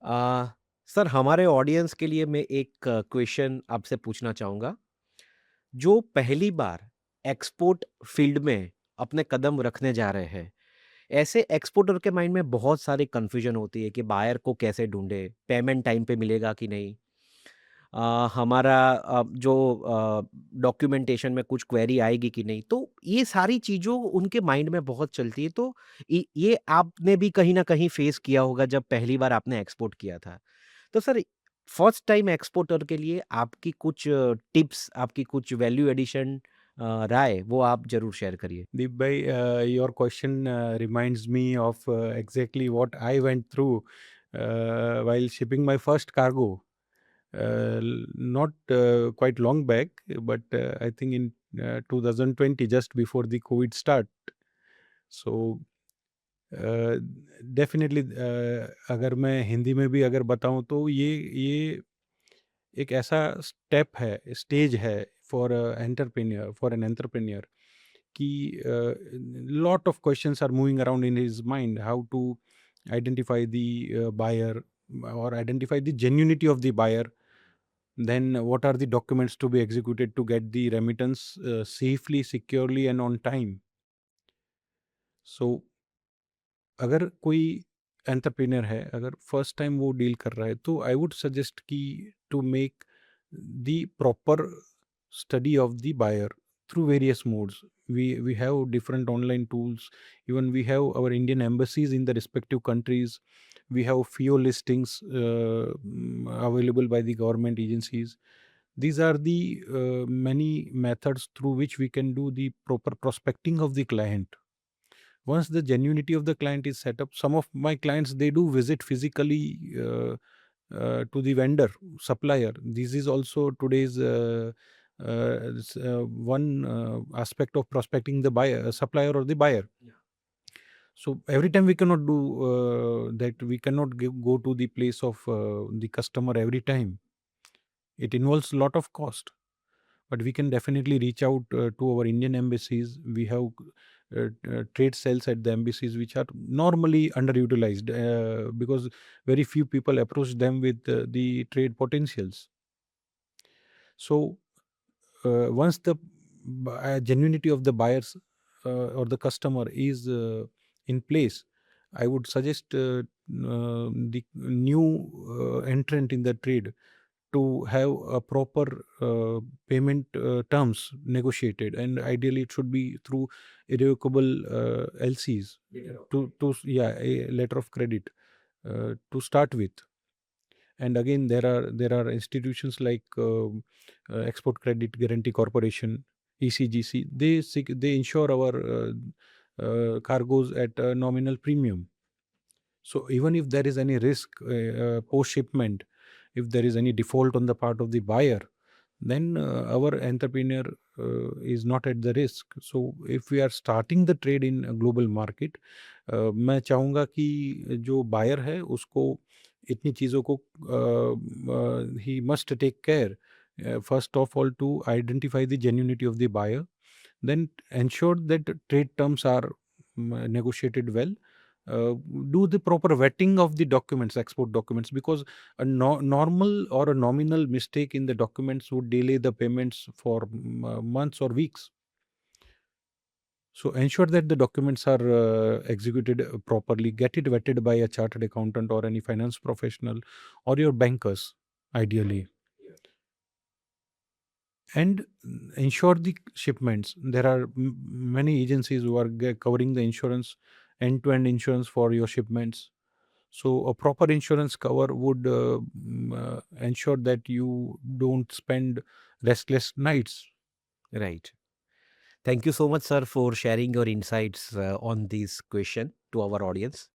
अ, sir हमारे audience के लिए मैं एक क्वेश्चन आपसे पूछना चाहूँगा। जो पहली बार एक्सपोर्ट फील्ड में अपने कदम रखने जा रहे हैं, ऐसे एक्सपोर्टर के माइंड में बहुत सारी कन्फ्यूजन होती है कि बायर को कैसे ढूँढे, पेमेंट टाइम पे मिलेगा कि नहीं? हमारा जो डॉक्यूमेंटेशन में कुछ क्वेरी आएगी कि नहीं? तो ये सारी चीज़ों उनके माइंड में बहुत चलती है, तो ये आपने भी कहीं न कहीं फेस किया होगा जब पहली बार आपने एक्सपोर्ट किया था। तो सर फर्स्ट टाइम एक्सपोर्टर के लिए आपकी कुछ टिप्स, आपकी कुछ वैल्यू एडिशन राय वो आप ज़रूर शेयर करिए। Deep bhai, your question reminds me of exactly what I went through while shipping my first cargo. Not quite long back, but I think in 2020, just before the COVID start. So uh, definitely, अगर मैं हिंदी में भी अगर बताऊं तो ये एक ऐसा स्टेप है, स्टेज है फॉर एन एंटरप्रेन्योर कि lot of questions are moving around in his mind, how to identify the buyer or identify the genuinity of the buyer, then what are the documents to be executed to get the remittance safely, securely and on time. So अगर कोई entrepreneur है, अगर first time वो deal कर रहा है, तो I would suggest कि to make the proper study of the buyer through various modes. We have different online tools. Even we have our Indian embassies in the respective countries. We have FIO listings available by the government agencies. These are the many methods through which we can do the proper prospecting of the client. Once the genuinity of the client is set up, some of my clients, they do visit physically to the vendor supplier. This is also today's one aspect of prospecting the buyer, supplier or the buyer. So every time we cannot do that. We cannot go to the place of the customer every time. It involves a lot of cost, but we can definitely reach out to our Indian embassies. We have trade cells at the embassies which are normally underutilized because very few people approach them with the trade potentials. So once the genuinity of the buyers or the customer is in place, I would suggest the new entrant in the trade to have a proper payment terms negotiated, and ideally it should be through irrevocable LCs. To yeah, a letter of credit to start with. And again, there are institutions like Export Credit Guarantee Corporation, ECGC. They insure our cargoes at a nominal premium. So even if there is any risk post shipment, if there is any default on the part of the buyer, then our entrepreneur is not at the risk. So if we are starting the trade in a global market, मैं चाहूँगा कि जो buyer है उसको इतनी चीज़ों को he must take care first of all to identify the genuinity of the buyer, then ensure that trade terms are negotiated well. uh, do the proper vetting of the documents, export documents, because a normal or a nominal mistake in the documents would delay the payments for months or weeks. So ensure that the documents are executed properly. Get it vetted by a chartered accountant or any finance professional or your bankers, ideally. And ensure the shipments. There are many agencies who are covering the insurance, end-to-end insurance for your shipments. So a proper insurance cover would ensure that you don't spend restless nights. Right. Thank you so much sir for sharing your insights on this question to our audience.